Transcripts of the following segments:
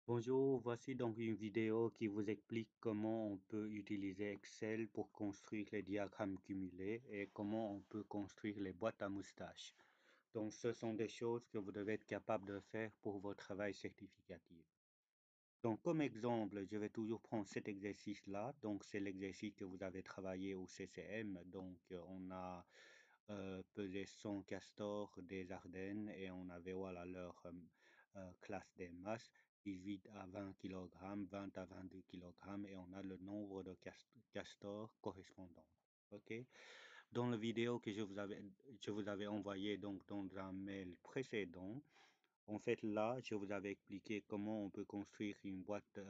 Bonjour, voici donc une vidéo qui vous explique comment on peut utiliser Excel pour construire les diagrammes cumulés et comment on peut construire les boîtes à moustaches. Donc, ce sont des choses que vous devez être capable de faire pour vos travails certificatifs. Donc, comme exemple, je vais toujours prendre cet exercice-là. Donc, c'est l'exercice que vous avez travaillé au CCM. Donc, on a pesé 100 castors des Ardennes et on avait voilà, leur classe des masses, 18 à 20 kg, 20 à 22 kg, et on a le nombre de castors correspondants. OK? Dans la vidéo que je vous avais envoyée donc dans un mail précédent, en fait, là, je vous avais expliqué comment on peut construire une boîte,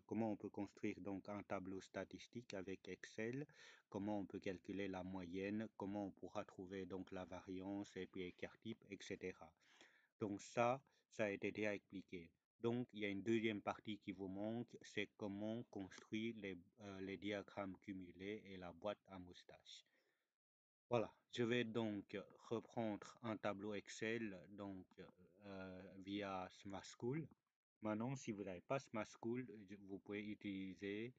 comment on peut construire donc un tableau statistique avec Excel, comment on peut calculer la moyenne, comment on pourra trouver donc la variance et puis écart type, etc. Donc ça a été déjà expliqué. Donc, il y a une deuxième partie qui vous manque, c'est comment construire les diagrammes cumulés et la boîte à moustache. Voilà, je vais donc reprendre un tableau Excel donc via Smart School. Maintenant, si vous n'avez pas Smart School, vous pourrez utiliser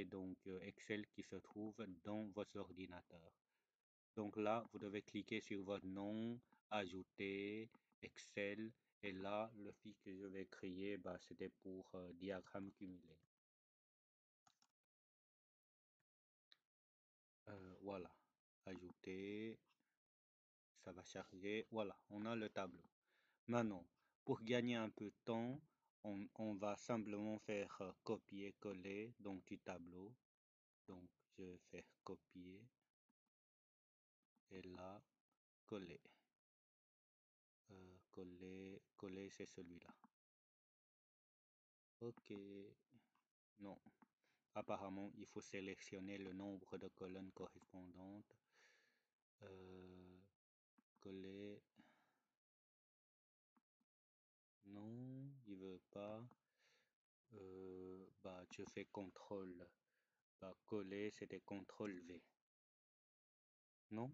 donc Excel qui se trouve dans votre ordinateur. Donc là, vous devez cliquer sur votre nom, ajouter Excel, et là, le fichier que je vais créer, bah, c'était pour diagramme cumulé. Voilà, ajouter. Ça va charger. Voilà, on a le tableau. Maintenant, pour gagner un peu de temps, on va simplement faire copier-coller donc du tableau. Donc, je vais faire copier et là, coller. Coller, c'est celui-là. OK. Non. Apparemment, il faut sélectionner le nombre de colonnes correspondantes. Coller. Non, il veut pas. Bah, je fais contrôle. Bah, coller, c'était contrôle V. Non,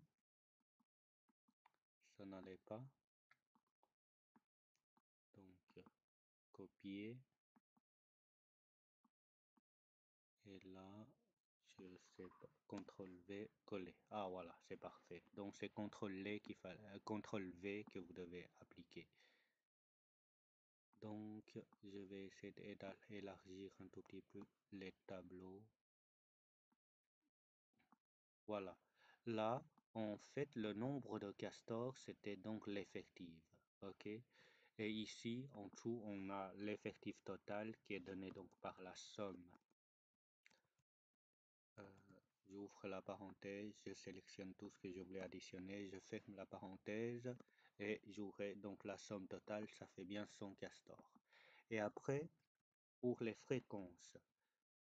ça n'allait pas. Donc, copier. Et là, je sais pas. CTRL V, coller. Ah, voilà, c'est parfait. Donc, c'est CTRL V que vous devez appliquer. Donc, je vais essayer d'élargir un tout petit peu les tableaux. Voilà. Là, en fait, le nombre de castors, c'était donc l'effectif. OK? Et ici, en dessous, on a l'effectif total qui est donné donc par la somme. J'ouvre la parenthèse, je sélectionne tout ce que je voulais additionner, je ferme la parenthèse et j'aurai donc la somme totale, ça fait bien 100 castors. Et après, pour les fréquences,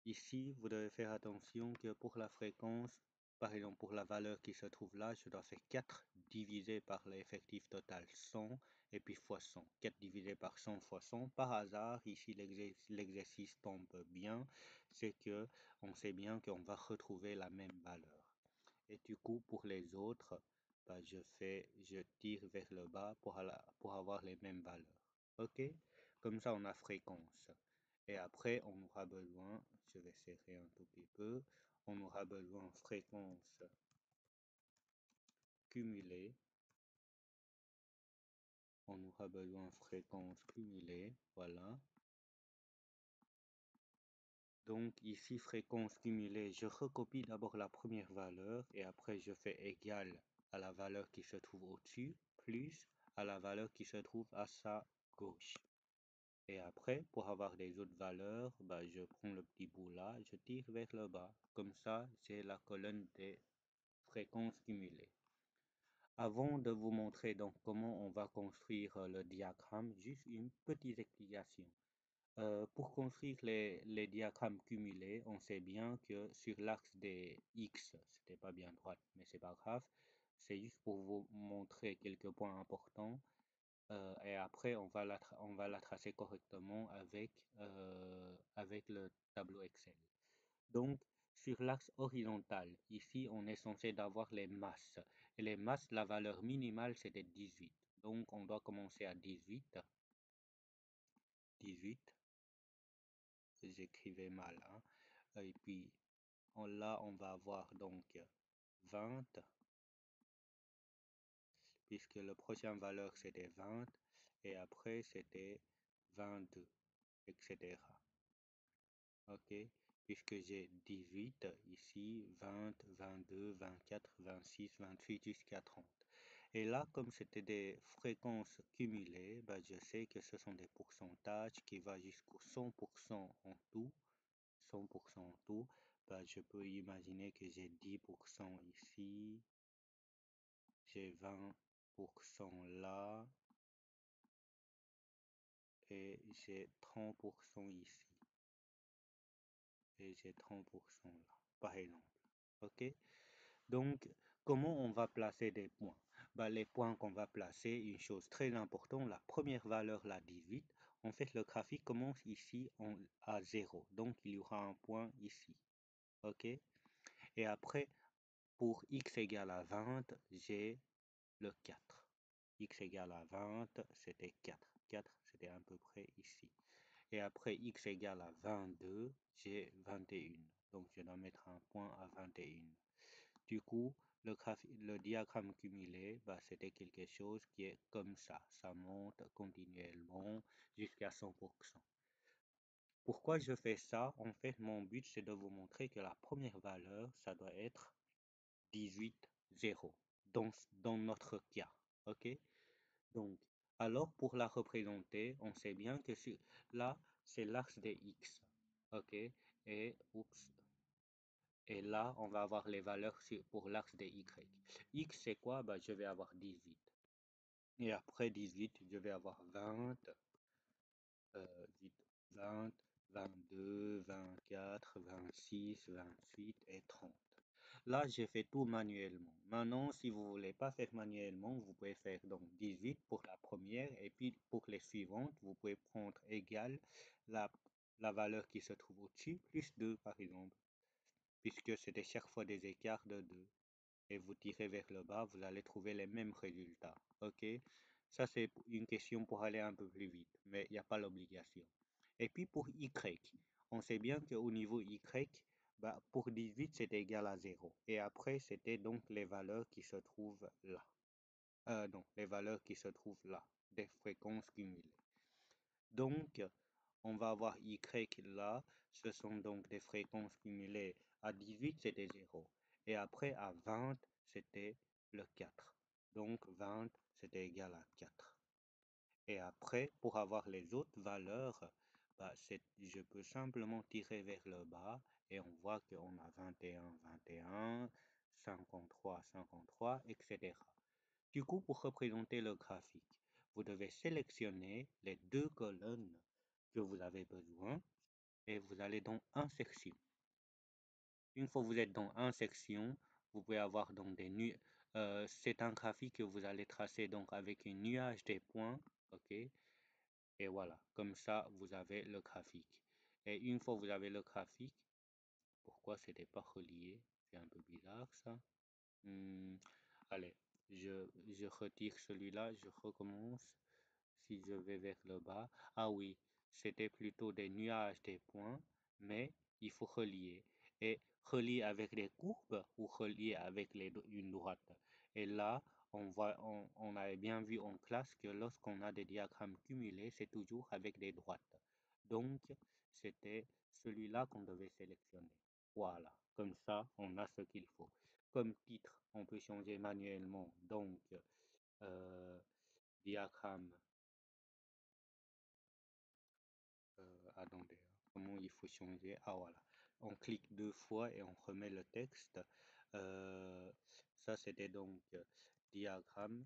ici, vous devez faire attention que pour la fréquence, par exemple pour la valeur qui se trouve là, je dois faire 4 divisé par l'effectif total 100 et puis fois 100. 4 divisé par 100 fois 100. Par hasard, ici l'exercice tombe bien, c'est que on sait bien qu'on va retrouver la même valeur. Et du coup, pour les autres, bah, je tire vers le bas pour avoir les mêmes valeurs. OK? Comme ça, on a fréquence. Et après, on aura besoin, je vais serrer un tout petit peu, on aura besoin de fréquence cumulée. On aura besoin de fréquence cumulée, voilà. Donc ici, fréquence cumulée, je recopie d'abord la première valeur et après je fais égal à la valeur qui se trouve au-dessus, plus à la valeur qui se trouve à sa gauche. Et après, pour avoir des autres valeurs, bah, je prends le petit bout là, je tire vers le bas. Comme ça, c'est la colonne des fréquences cumulées. Avant de vous montrer donc comment on va construire le diagramme, juste une petite explication. Pour construire les diagrammes cumulés, on sait bien que sur l'axe des X, c'était pas bien droit, mais c'est pas grave. C'est juste pour vous montrer quelques points importants. Et après, on va la tracer correctement avec le tableau Excel. Donc, sur l'axe horizontal, ici, on est censé avoir les masses. Et les masses, la valeur minimale, c'était 18. Donc, on doit commencer à 18. 18, j'écrivais mal, hein. Et puis là, on va avoir donc 20, puisque la prochaine valeur c'était 20, et après c'était 22, etc. Ok, puisque j'ai 18 ici, 20, 22, 24, 26, 28 jusqu'à 30. Et là, comme c'était des fréquences cumulées, bah, je sais que ce sont des pourcentages qui vont jusqu'au 100% en tout. 100% en tout, bah, je peux imaginer que j'ai 10% ici, j'ai 20% là, et j'ai 30% ici, et j'ai 30% là, par exemple. OK? Donc, comment on va placer des points? Bah, les points qu'on va placer, une chose très importante, la première valeur, la 18, en fait, le graphique commence ici à 0. Donc, il y aura un point ici. OK? Et après, pour x égale à 20, j'ai le 4. X égale à 20, c'était 4. 4, c'était à peu près ici. Et après, x égale à 22, j'ai 21. Donc, je dois mettre un point à 21. Du coup, le diagramme cumulé, bah, c'était quelque chose qui est comme ça. Ça monte continuellement jusqu'à 100%. Pourquoi je fais ça? En fait, mon but, c'est de vous montrer que la première valeur, ça doit être 18, 0, dans notre cas. OK? Donc, alors pour la représenter, on sait bien que là, c'est l'axe des X. OK? Et, oups, et là, on va avoir les valeurs pour l'axe des Y. X, c'est quoi? Bah, je vais avoir 18. Et après 18, je vais avoir 20, 20, 22, 24, 26, 28 et 30. Là, j'ai fait tout manuellement. Maintenant, si vous ne voulez pas faire manuellement, vous pouvez faire donc 18 pour la première et puis pour les suivantes, vous pouvez prendre égal la, la valeur qui se trouve au-dessus plus 2 par exemple, puisque c'était chaque fois des écarts de 2. Et vous tirez vers le bas, vous allez trouver les mêmes résultats. OK? Ça, c'est une question pour aller un peu plus vite, mais il n'y a pas l'obligation. Et puis pour Y, on sait bien qu'au niveau Y, bah, pour 18, c'est égal à 0. Et après, c'était donc les valeurs qui se trouvent là. Non, les valeurs qui se trouvent là, des fréquences cumulées. Donc, on va avoir Y là, ce sont donc des fréquences cumulées. À 18, c'était 0. Et après, à 20, c'était le 4. Donc, 20, c'était égal à 4. Et après, pour avoir les autres valeurs, bah, je peux simplement tirer vers le bas et on voit qu'on a 21, 21, 53, 53, etc. Du coup, pour représenter le graphique, vous devez sélectionner les deux colonnes que vous avez besoin et vous allez dans Insertion. Une fois que vous êtes dans Insertion, vous pouvez avoir donc c'est un graphique que vous allez tracer donc avec un nuage des points, ok? Et voilà, comme ça, vous avez le graphique. Et une fois que vous avez le graphique, pourquoi c'était pas relié? C'est un peu bizarre ça. Allez, je retire celui-là, je recommence. Si je vais vers le bas, ah oui, c'était plutôt des nuages, des points, mais il faut relier. Et relier avec des courbes ou relier avec une droite. Et là, on avait bien vu en classe que lorsqu'on a des diagrammes cumulés, c'est toujours avec des droites. Donc, c'était celui-là qu'on devait sélectionner. Voilà, comme ça, on a ce qu'il faut. Comme titre, on peut changer manuellement. Donc, diagramme. Attendez, comment il faut changer? Ah voilà, on clique deux fois et on remet le texte. Ça, c'était donc diagramme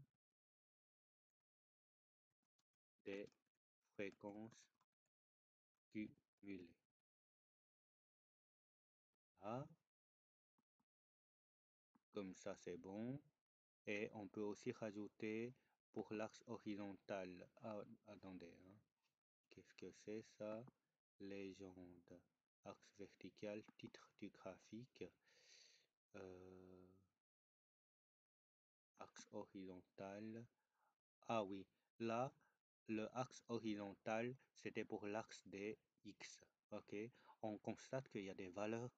des fréquences cumulées. Ah, comme ça, c'est bon. Et on peut aussi rajouter pour l'axe horizontal. Ah, attendez, hein. Qu'est-ce que c'est ça? Légende. Axe vertical, titre du graphique. Axe horizontal. Ah oui, là, le axe horizontal, c'était pour l'axe des X. OK? On constate qu'il y a des valeurs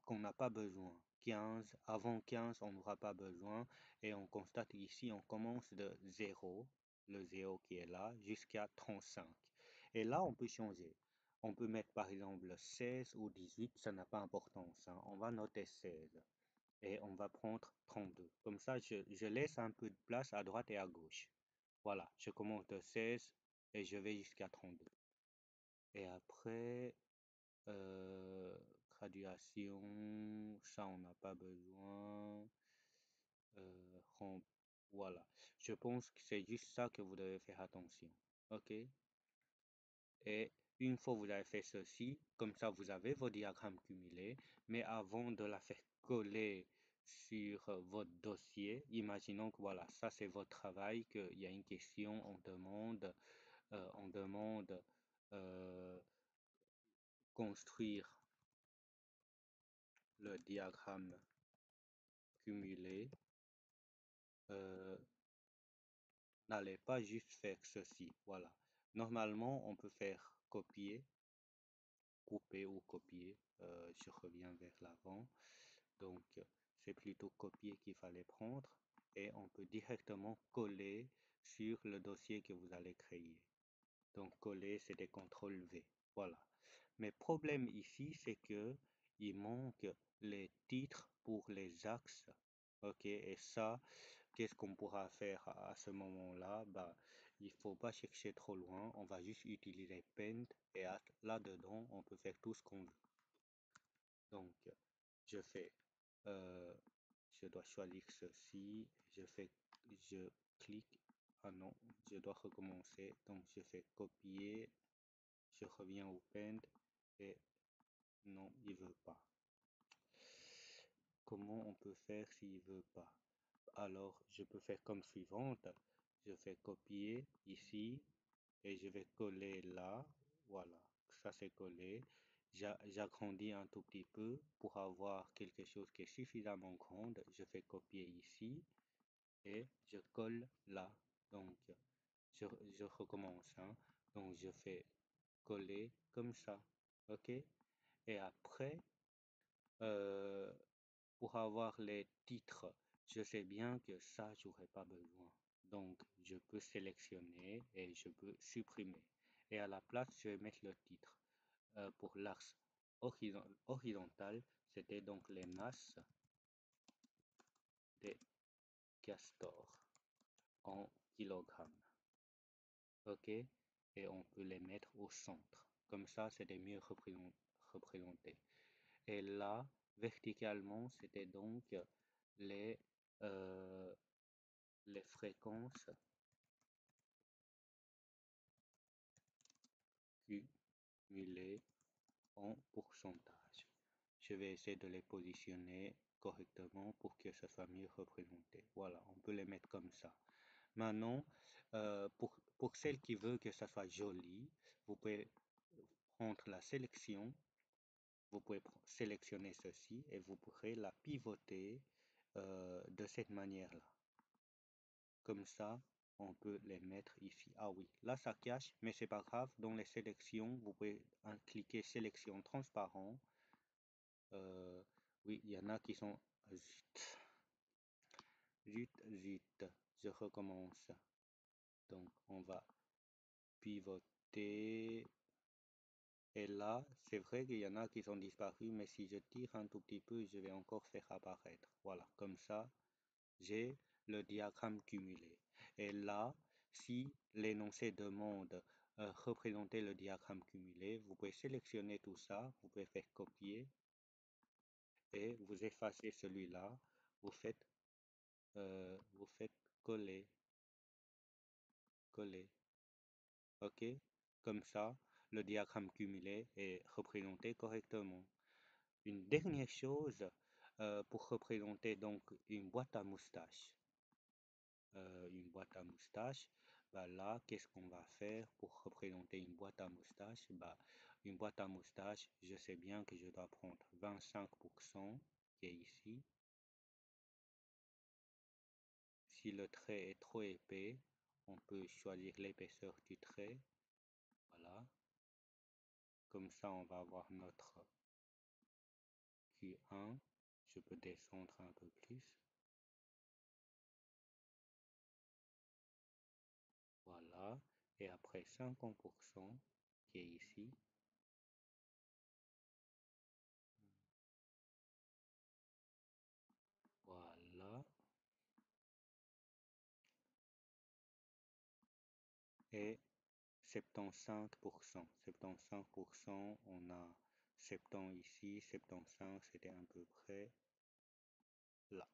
qu'on n'a pas besoin. 15, avant 15, on n'aura pas besoin. Et on constate ici, on commence de 0, le 0 qui est là, jusqu'à 35. Et là, on peut changer. On peut mettre par exemple 16 ou 18, ça n'a pas d'importance, hein. On va noter 16 et on va prendre 32. Comme ça, je laisse un peu de place à droite et à gauche. Voilà, je commence de 16 et je vais jusqu'à 32. Et après, euh, graduation, ça on n'a pas besoin. Voilà, je pense que c'est juste ça que vous devez faire attention. OK? Et une fois vous avez fait ceci, comme ça vous avez vos diagrammes cumulés, mais avant de la faire coller sur votre dossier, imaginons que voilà, ça c'est votre travail, qu'il y a une question, on demande euh, construire le diagramme cumulé. N'allez pas juste faire ceci, voilà. Normalement, on peut faire copier, couper ou copier. Je reviens vers l'avant. Donc, c'est plutôt copier qu'il fallait prendre et on peut directement coller sur le dossier que vous allez créer. Donc, coller, c'est des CTRL V. Voilà. Mais problème ici, c'est que il manque les titres pour les axes. OK, et ça, qu'est-ce qu'on pourra faire à ce moment-là? Bah, il faut pas chercher trop loin. On va juste utiliser Paint et là-dedans, on peut faire tout ce qu'on veut. Donc, je fais, euh, je dois choisir ceci. Je clique. Ah non, je dois recommencer. Donc, je fais copier. Je reviens au Paint et non, il veut pas. Comment on peut faire s'il veut pas? Alors, je peux faire comme suivante. Je fais copier ici et je vais coller là. Voilà, ça c'est collé. J'agrandis un tout petit peu pour avoir quelque chose qui est suffisamment grand. Je fais copier ici et je colle là. Donc, je recommence, hein. Donc, je fais coller comme ça. OK? Et après, euh, pour avoir les titres, je sais bien que ça, j'aurais pas besoin. Donc, je peux sélectionner et je peux supprimer. Et à la place, je vais mettre le titre. Pour l'axe horizontal, c'était donc les masses des castors en kilogrammes. OK? Et on peut les mettre au centre. Comme ça, c'était mieux représenté. Et là, verticalement, c'était donc les, euh, les fréquences cumulées en pourcentage. Je vais essayer de les positionner correctement pour que ce soit mieux représenté. Voilà, on peut les mettre comme ça. Maintenant, pour celle qui veut que ça soit joli, vous pouvez prendre la sélection, vous pouvez sélectionner ceci et vous pourrez la pivoter de cette manière-là. Comme ça, on peut les mettre ici. Ah oui, là ça cache, mais c'est pas grave. Dans les sélections, vous pouvez cliquer sélection transparent. Oui, il y en a qui sont... Zut, je recommence. Donc, on va pivoter. Et là, c'est vrai qu'il y en a qui sont disparus, mais si je tire un tout petit peu, je vais encore faire apparaître. Voilà, comme ça, j'ai le diagramme cumulé. Et là, si l'énoncé demande représenter le diagramme cumulé, vous pouvez sélectionner tout ça, vous pouvez faire copier et vous effacez celui-là, vous faites coller, coller. OK? Comme ça, le diagramme cumulé est représenté correctement. Une dernière chose pour représenter donc une boîte à moustache. Une boîte à moustache, bah là, qu'est-ce qu'on va faire pour représenter une boîte à moustache? Bah, une boîte à moustache, je sais bien que je dois prendre 25% qui est ici. Si le trait est trop épais, On peut choisir l'épaisseur du trait. Voilà. Comme ça, on va avoir notre Q1. Je peux descendre un peu plus. Voilà. Et après 50% qui est ici. Voilà. Et 75%. 75%, on a 70 ici, 75, c'était à peu près là.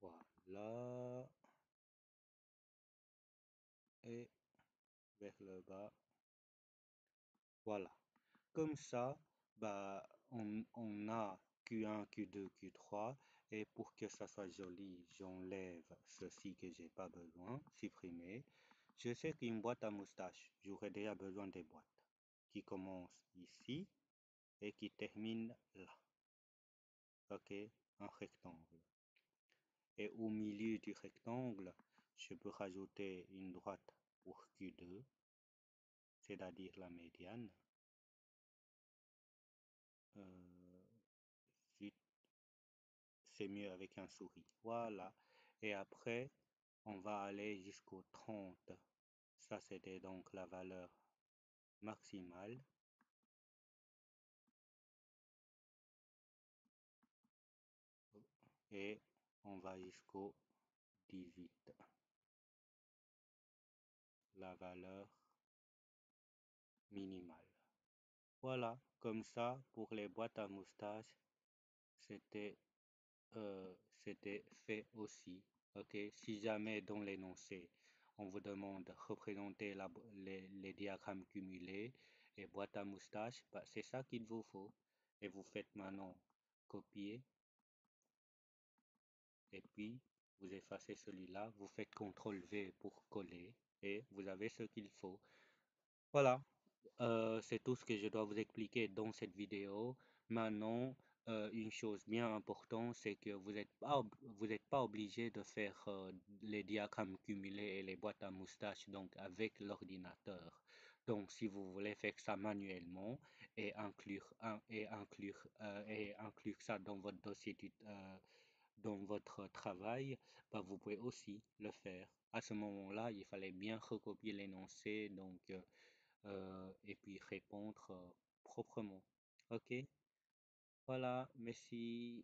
Voilà. Et vers le bas. Voilà. Comme ça, bah, on a Q1, Q2, Q3. Et pour que ça soit joli, j'enlève ceci que j'ai pas besoin, supprimer. Je sais qu'une boîte à moustache, j'aurais déjà besoin des boîtes qui commencent ici et qui terminent là. OK? Un rectangle. Et au milieu du rectangle, je peux rajouter une droite pour Q2, c'est-à-dire la médiane. Euh, c'est mieux avec un souris. Voilà. Et après, on va aller jusqu'au 30. Ça, c'était donc la valeur maximale. Et on va jusqu'au 18. La valeur minimale. Voilà. Comme ça, pour les boîtes à moustaches, c'était c'était fait aussi. Ok, si jamais dans l'énoncé, on vous demande de représenter les diagrammes cumulés et boîte à moustache, bah, c'est ça qu'il vous faut. Et vous faites maintenant copier et puis vous effacez celui-là, vous faites CTRL V pour coller et vous avez ce qu'il faut. Voilà. C'est tout ce que je dois vous expliquer dans cette vidéo. Maintenant, une chose bien importante, c'est que vous êtes pas obligé de faire les diagrammes cumulés et les boîtes à moustaches donc avec l'ordinateur. Donc, si vous voulez faire ça manuellement et inclure ça dans votre dossier dans votre travail, bah, vous pouvez aussi le faire. À ce moment-là, il fallait bien recopier l'énoncé, donc et puis répondre proprement. OK? Voilà, merci.